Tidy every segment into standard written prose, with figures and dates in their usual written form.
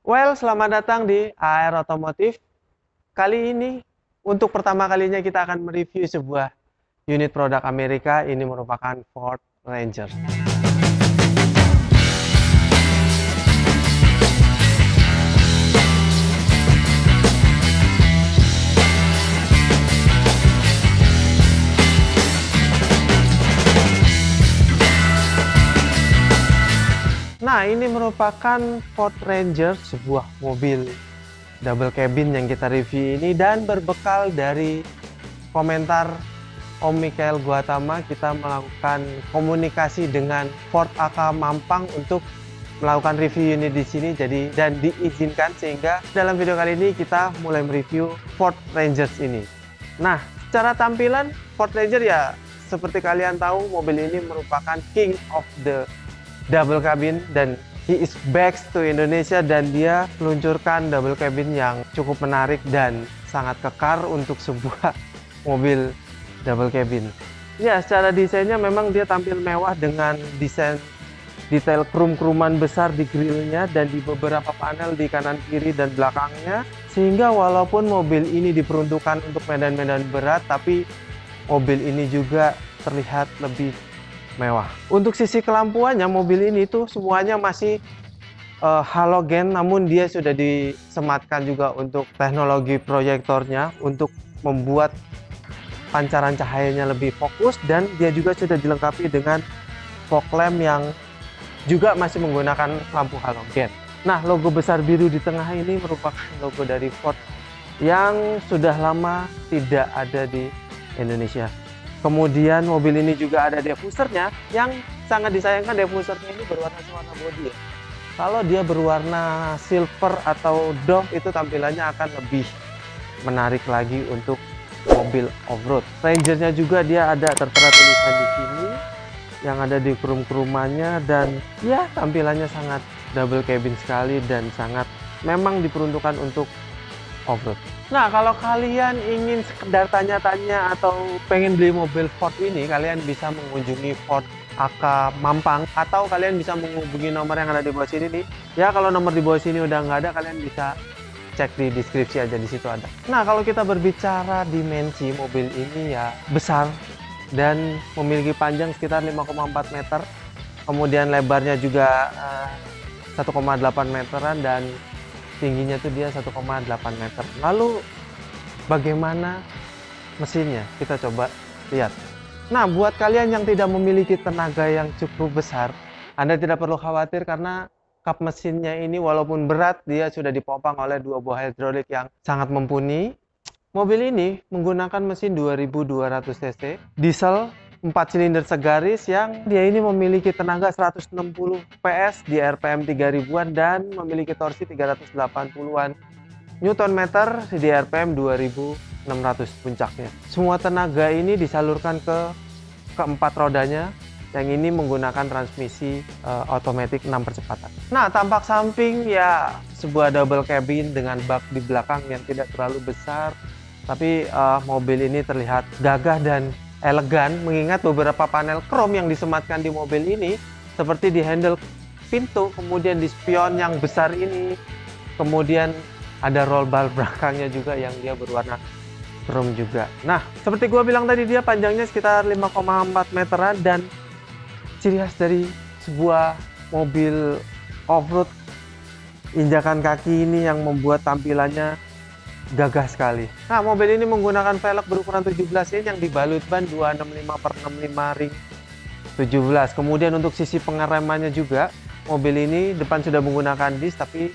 Selamat datang di AR Otomotif. Kali ini, untuk pertama kalinya kita akan mereview sebuah unit produk Amerika. Ini merupakan Ford Ranger. Nah, ini merupakan Ford Ranger, sebuah mobil double cabin yang kita review ini, dan berbekal dari komentar Om Michael Guatama, kita melakukan komunikasi dengan Ford AK Mampang untuk melakukan review unit di sini, dan diizinkan, sehingga dalam video kali ini kita mulai mereview Ford Rangers ini. Nah, secara tampilan Ford Ranger ya seperti kalian tahu, mobil ini merupakan king of the double cabin, dan he is back to Indonesia, dan dia meluncurkan double cabin yang cukup menarik dan sangat kekar untuk sebuah mobil double cabin. Ya, secara desainnya memang dia tampil mewah dengan desain detail krum-kruman besar di grillnya dan di beberapa panel di kanan kiri dan belakangnya, sehingga walaupun mobil ini diperuntukkan untuk medan-medan berat, tapi mobil ini juga terlihat lebih mewah. Untuk sisi kelampuannya, mobil ini tuh semuanya masih halogen, namun dia sudah disematkan juga untuk teknologi proyektornya untuk membuat pancaran cahayanya lebih fokus, dan dia juga sudah dilengkapi dengan fog lamp yang juga masih menggunakan lampu halogen. Nah, logo besar biru di tengah ini merupakan logo dari Ford yang sudah lama tidak ada di Indonesia. Kemudian mobil ini juga ada diffusernya, yang sangat disayangkan diffusernya ini berwarna warna bodi ya. Kalau dia berwarna silver atau doff, itu tampilannya akan lebih menarik lagi untuk mobil off-road. Rangernya juga dia ada tertera tulisan di sini yang ada di krum-krumannya, dan ya tampilannya sangat double cabin sekali dan sangat memang diperuntukkan untuk off-road. Nah, kalau kalian ingin sekedar tanya-tanya atau pengen beli mobil Ford ini, kalian bisa mengunjungi Ford AK Mampang, atau kalian bisa menghubungi nomor yang ada di bawah sini nih. Ya, kalau nomor di bawah sini udah nggak ada, kalian bisa cek di deskripsi aja, di situ ada. Nah, kalau kita berbicara dimensi mobil ini ya besar dan memiliki panjang sekitar 5,4 meter. Kemudian lebarnya juga 1,8 meteran, dan tingginya tuh dia 1,8 meter. Lalu bagaimana mesinnya? Kita coba lihat. Nah, buat kalian yang tidak memiliki tenaga yang cukup besar, Anda tidak perlu khawatir, karena kap mesinnya ini walaupun berat, dia sudah dipopang oleh dua buah hidrolik yang sangat mumpuni. Mobil ini menggunakan mesin 2200 cc, diesel 4 silinder segaris, yang dia ini memiliki tenaga 160 PS di RPM 3000-an dan memiliki torsi 380-an Newton meter di RPM 2600 puncaknya. Semua tenaga ini disalurkan ke keempat rodanya, yang ini menggunakan transmisi otomatis 6 percepatan. Nah, tampak samping ya sebuah double cabin dengan bak di belakang yang tidak terlalu besar, tapi mobil ini terlihat gagah dan elegan, mengingat beberapa panel krom yang disematkan di mobil ini, seperti di handle pintu, kemudian di spion yang besar ini, kemudian ada roll bar belakangnya juga yang dia berwarna krom juga. Nah, seperti gua bilang tadi, dia panjangnya sekitar 5,4 meteran, dan ciri khas dari sebuah mobil off-road, injakan kaki ini yang membuat tampilannya gagah sekali. Nah, mobil ini menggunakan velg berukuran 17 in yang dibalut ban 265/65 ring 17. Kemudian untuk sisi pengeremannya juga, mobil ini depan sudah menggunakan disc, tapi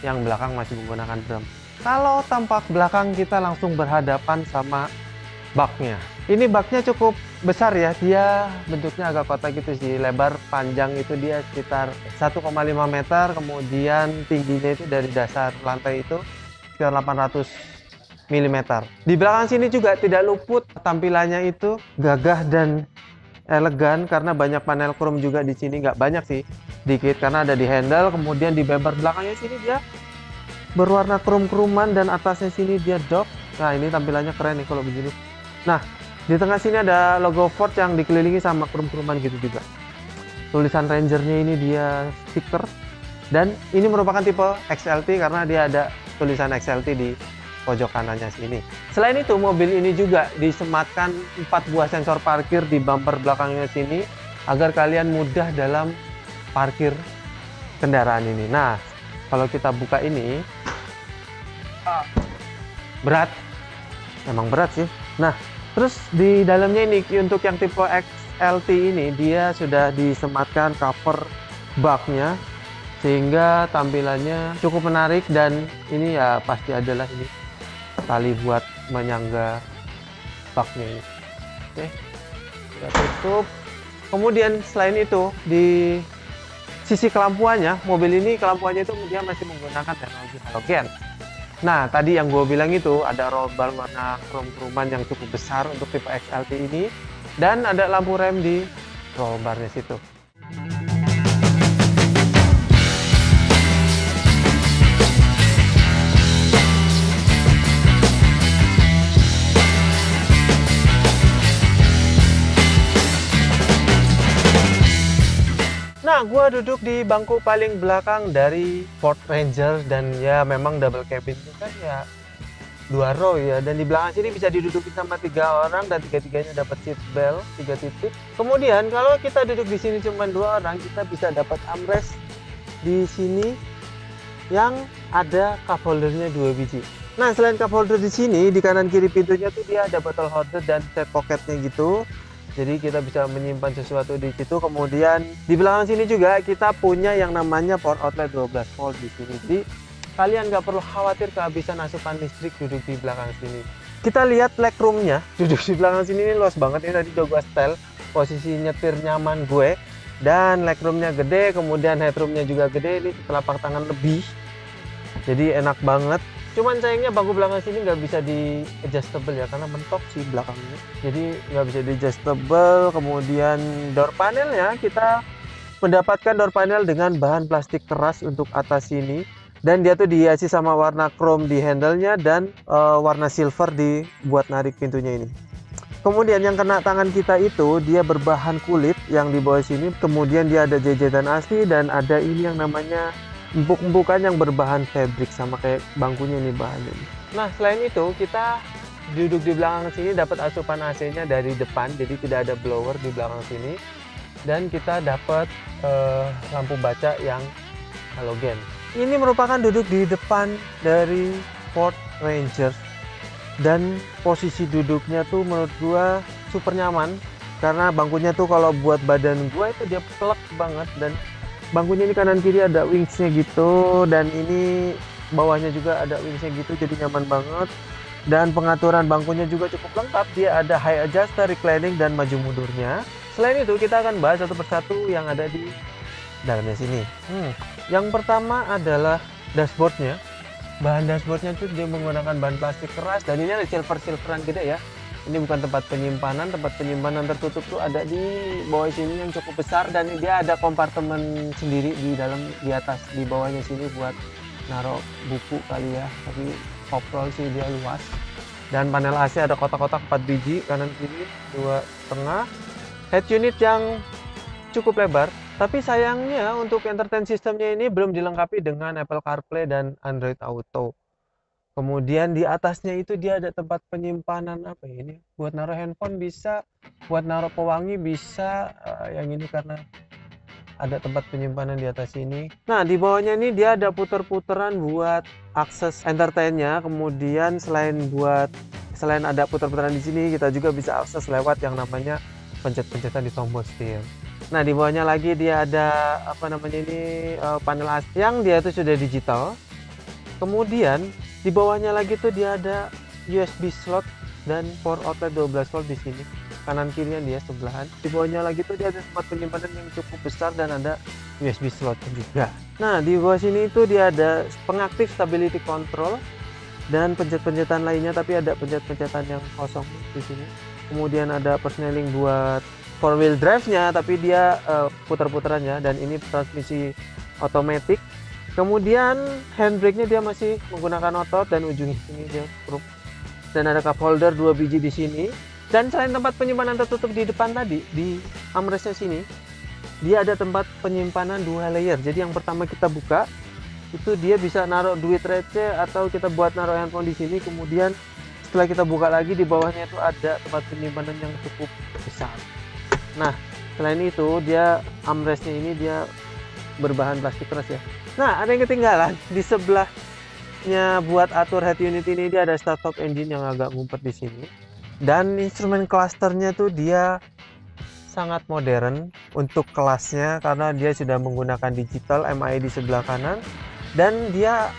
yang belakang masih menggunakan drum. Kalau tampak belakang, kita langsung berhadapan sama baknya. Ini baknya cukup besar ya, dia bentuknya agak kotak gitu sih. Lebar panjang itu dia sekitar 1,5 meter, kemudian tingginya itu dari dasar lantai itu sekitar 800 mm. Di belakang sini juga tidak luput tampilannya itu gagah dan elegan, karena banyak panel chrome juga di sini. Nggak banyak sih, dikit, karena ada di handle. Kemudian di bumper belakangnya sini dia berwarna krum-kruman, dan atasnya sini dia dock. Nah, ini tampilannya keren nih kalau begini. Nah, di tengah sini ada logo Ford yang dikelilingi sama krum-kruman gitu juga. Tulisan Rangernya ini dia stiker Dan ini merupakan tipe XLT karena dia ada tulisan XLT di pojok kanannya sini. Selain itu, mobil ini juga disematkan 4 buah sensor parkir di bumper belakangnya sini agar kalian mudah dalam parkir kendaraan ini. Nah, kalau kita buka ini, berat, emang berat sih. Nah, terus di dalamnya ini untuk yang tipe XLT ini dia sudah disematkan cover baknya sehingga tampilannya cukup menarik, dan ini ya pasti adalah ini tali buat menyangga baknya ini. Oke, kita tutup. Kemudian selain itu di sisi kelampuannya, mobil ini kelampuannya itu dia masih menggunakan teknologi halogen. Nah, tadi yang gue bilang itu ada roll bar warna krom-kroman yang cukup besar untuk tipe XLT ini, dan ada lampu rem di roll barnya situ. Nah, gue duduk di bangku paling belakang dari Ford Ranger, dan ya memang double cabin itu kan ya 2 row ya, dan di belakang sini bisa diduduki sama 3 orang dan tiga-tiganya dapat seat belt 3 titik. Kemudian kalau kita duduk di sini cuma 2 orang, kita bisa dapat armrest di sini yang ada cup holdernya 2 biji. Nah, selain cup holder di sini, di kanan kiri pintunya tuh dia ada bottle holder dan side pocketnya gitu. Jadi kita bisa menyimpan sesuatu di situ. Kemudian di belakang sini juga kita punya yang namanya power outlet 12 volt di sini. Jadi kalian nggak perlu khawatir kehabisan asupan listrik duduk di belakang sini. Kita lihat legroomnya, duduk di belakang sini ini luas banget. Ini tadi udah gue setel posisi nyetir nyaman gue, dan legroomnya gede, kemudian headroomnya juga gede. Ini telapak tangan lebih, jadi enak banget. Cuman sayangnya bangku belakang sini nggak bisa di adjustable ya, karena mentok sih belakangnya, jadi nggak bisa di adjustable. Kemudian door panelnya, kita mendapatkan door panel dengan bahan plastik keras untuk atas sini, dan dia tuh dihiasi sama warna chrome di handle-nya dan warna silver di buat narik pintunya ini. Kemudian yang kena tangan kita itu dia berbahan kulit yang di bawah sini, kemudian dia ada jajanan asli, dan ada ini yang namanya empuk-empukan yang berbahan fabric sama kayak bangkunya ini bahannya. Nah, selain itu kita duduk di belakang sini dapat asupan AC-nya dari depan, jadi tidak ada blower di belakang sini, dan kita dapat lampu baca yang halogen. Ini merupakan duduk di depan dari Ford Ranger, dan posisi duduknya tuh menurut gua super nyaman karena bangkunya tuh kalau buat badan gua itu dia plek banget, dan bangkunya ini kanan kiri ada wingsnya gitu, dan ini bawahnya juga ada wingsnya gitu, jadi nyaman banget. Dan pengaturan bangkunya juga cukup lengkap, dia ada high adjuster, reclining, dan maju mundurnya. Selain itu kita akan bahas satu persatu yang ada di dalamnya sini. Yang pertama adalah dashboardnya. Bahan dashboardnya tuh dia menggunakan bahan plastik keras, dan ini ada silver-silveran gede ya. Ini bukan tempat penyimpanan tertutup tuh ada di bawah sini yang cukup besar, dan dia ada kompartemen sendiri di dalam, di atas, di bawahnya sini buat naruh buku kali ya, tapi overall sih dia luas. Dan panel AC ada kotak-kotak 4 biji, kanan kiri 2,5. Head unit yang cukup lebar, tapi sayangnya untuk entertain sistemnya ini belum dilengkapi dengan Apple CarPlay dan Android Auto. Kemudian di atasnya itu dia ada tempat penyimpanan apa ya ini? Buat naruh handphone bisa, buat naruh pewangi bisa. Yang ini karena ada tempat penyimpanan di atas ini. Nah, di bawahnya ini dia ada puter-puteran buat akses entertainnya. Kemudian selain ada puter-puteran di sini, kita juga bisa akses lewat yang namanya pencet-pencetan di tombol setir. Nah, di bawahnya lagi dia ada apa namanya ini panel AC yang dia itu sudah digital. Kemudian di bawahnya lagi tuh dia ada USB slot dan power outlet 12 volt di sini. Kanan kirinya dia sebelahan. Di bawahnya lagi tuh dia ada tempat penyimpanan yang cukup besar dan ada USB slot juga. Nah, di bawah sini itu dia ada pengaktif stability control dan pencet-pencetan lainnya, tapi ada pencet-pencetan yang kosong di sini. Kemudian ada persneling buat 4-wheel drive-nya, tapi dia putar-putarannya, dan ini transmisi otomatis. Kemudian handbrake-nya dia masih menggunakan otot, dan ujungnya sini dia skrup. Dan ada cup holder 2 biji di sini. Dan selain tempat penyimpanan tertutup di depan tadi, di armrest-nya sini, dia ada tempat penyimpanan 2 layer. Jadi yang pertama kita buka, itu dia bisa naruh duit receh atau kita buat naruh handphone di sini. Kemudian setelah kita buka lagi, di bawahnya itu ada tempat penyimpanan yang cukup besar. Nah, selain itu dia armrestnya ini dia berbahan plastik keras ya. Nah, ada yang ketinggalan di sebelahnya buat atur head unit ini, dia ada start stop engine yang agak ngumpet di sini. Dan instrumen clusternya tuh dia sangat modern untuk kelasnya karena dia sudah menggunakan digital MI di sebelah kanan, dan dia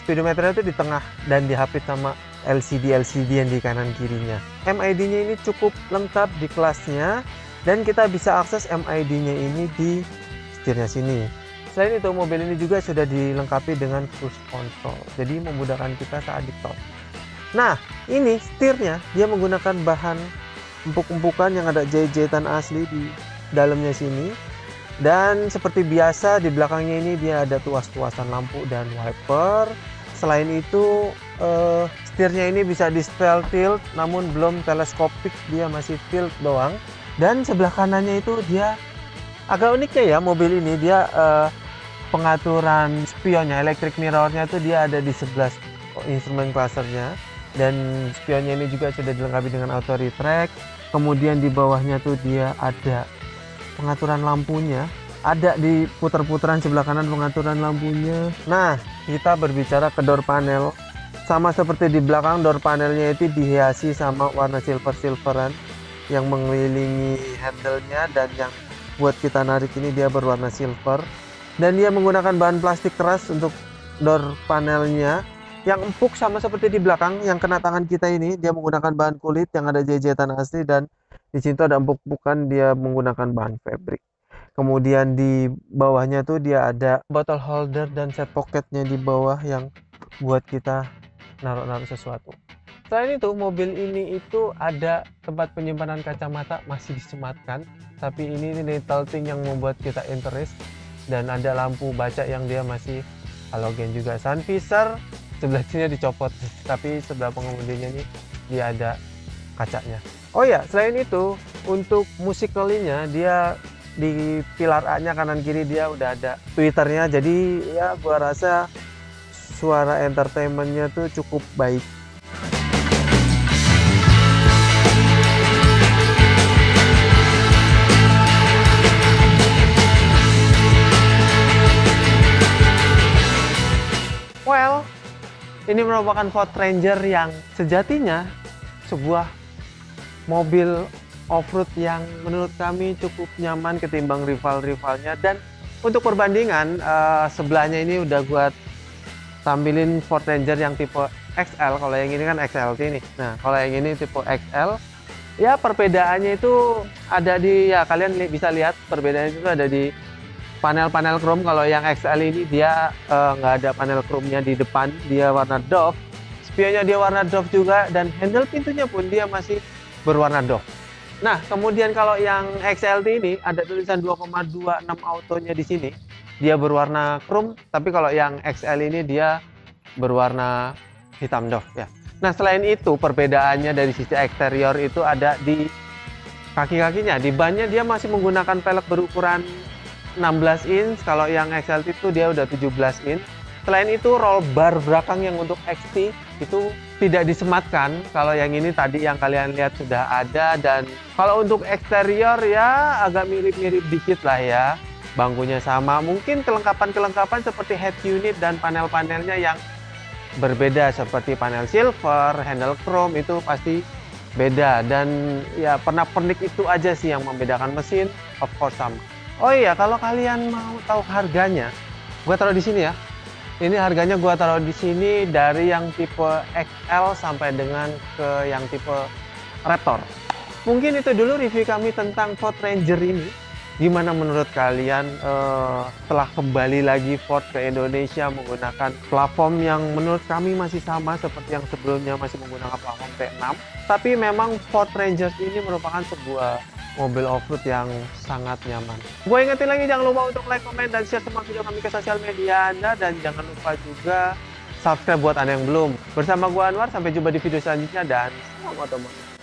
speedometernya itu di tengah dan dihapit sama LCD yang di kanan kirinya. MID-nya ini cukup lengkap di kelasnya, dan kita bisa akses MID-nya ini di setirnya sini. Selain itu, mobil ini juga sudah dilengkapi dengan cruise control, jadi memudahkan kita saat di tol. Nah, ini setirnya dia menggunakan bahan empuk-empukan yang ada jahit-jahitan asli di dalamnya sini. Dan seperti biasa di belakangnya ini dia ada tuas-tuasan lampu dan wiper. Selain itu setirnya ini bisa di setel tilt, namun belum teleskopik, dia masih tilt doang. Dan sebelah kanannya itu dia agak uniknya ya, mobil ini dia pengaturan spionnya, electric mirrornya itu dia ada di sebelah instrumen clusternya. Dan spionnya ini juga sudah dilengkapi dengan auto retract. Kemudian di bawahnya tuh dia ada pengaturan lampunya, ada di putar-putaran sebelah kanan pengaturan lampunya. Nah, kita berbicara ke door panel, sama seperti di belakang, door panelnya itu dihiasi sama warna silver-silveran yang mengelilingi handle-nya, dan yang buat kita narik ini dia berwarna silver. Dan dia menggunakan bahan plastik keras untuk door panelnya yang empuk, sama seperti di belakang yang kena tangan kita ini. Dia menggunakan bahan kulit yang ada jahitan asli, dan di situ ada empuk-empukan dia menggunakan bahan fabric. Kemudian di bawahnya tuh dia ada bottle holder dan set pocketnya di bawah yang buat kita naruh-naruh sesuatu. Selain itu, mobil ini itu ada tempat penyimpanan kacamata masih disematkan, tapi ini little thing yang membuat kita interest. Dan ada lampu baca yang dia masih halogen juga. Sun visor sebelah sini dicopot, tapi sebelah pengemudinya ini dia ada kacanya. Oh ya, selain itu untuk musicalnya dia di pilar A-nya kanan kiri dia udah ada tweeternya, jadi ya gua rasa suara entertainmentnya tuh cukup baik. Well, ini merupakan Ford Ranger yang sejatinya sebuah mobil off-road yang menurut kami cukup nyaman ketimbang rival-rivalnya. Dan untuk perbandingan, sebelahnya ini udah gua tampilin Ford Ranger yang tipe XL. Kalau yang ini kan XLT nih. Nah, kalau yang ini tipe XL, ya perbedaannya itu ada di, ya kalian bisa lihat perbedaannya itu ada di panel-panel chrome. Kalau yang XL ini dia nggak ada panel chrome-nya di depan, dia warna doff. Spionnya dia warna doff juga, dan handle pintunya pun dia masih berwarna doff. Nah, kemudian kalau yang XLT ini ada tulisan 2,26 autonya di sini, dia berwarna chrome. Tapi kalau yang XL ini dia berwarna hitam doff ya. Nah, selain itu perbedaannya dari sisi eksterior itu ada di kaki-kakinya. Di bannya dia masih menggunakan pelek berukuran 16 inch, kalau yang XLT itu dia udah 17 inch. Selain itu roll bar belakang yang untuk XT itu tidak disematkan. Kalau yang ini tadi yang kalian lihat sudah ada. Dan kalau untuk eksterior ya agak mirip-mirip dikit lah ya. Bangkunya sama, mungkin kelengkapan-kelengkapan seperti head unit dan panel-panelnya yang berbeda, seperti panel silver, handle chrome itu pasti beda. Dan ya pernak-pernik itu aja sih yang membedakan mesin, of course sama. Oh iya, kalau kalian mau tahu harganya, gua taruh di sini ya. Ini harganya gua taruh di sini dari yang tipe XL sampai dengan ke yang tipe Raptor. Mungkin itu dulu review kami tentang Ford Ranger ini. Gimana menurut kalian setelah kembali lagi Ford ke Indonesia menggunakan platform yang menurut kami masih sama seperti yang sebelumnya, masih menggunakan platform T6. Tapi memang Ford Ranger ini merupakan sebuah mobil off-road yang sangat nyaman. Gue ingetin lagi, jangan lupa untuk like, comment, dan share semua video kami ke sosial media Anda. Dan jangan lupa juga subscribe buat Anda yang belum. Bersama gue Anwar, sampai jumpa di video selanjutnya dan selamat otomotif.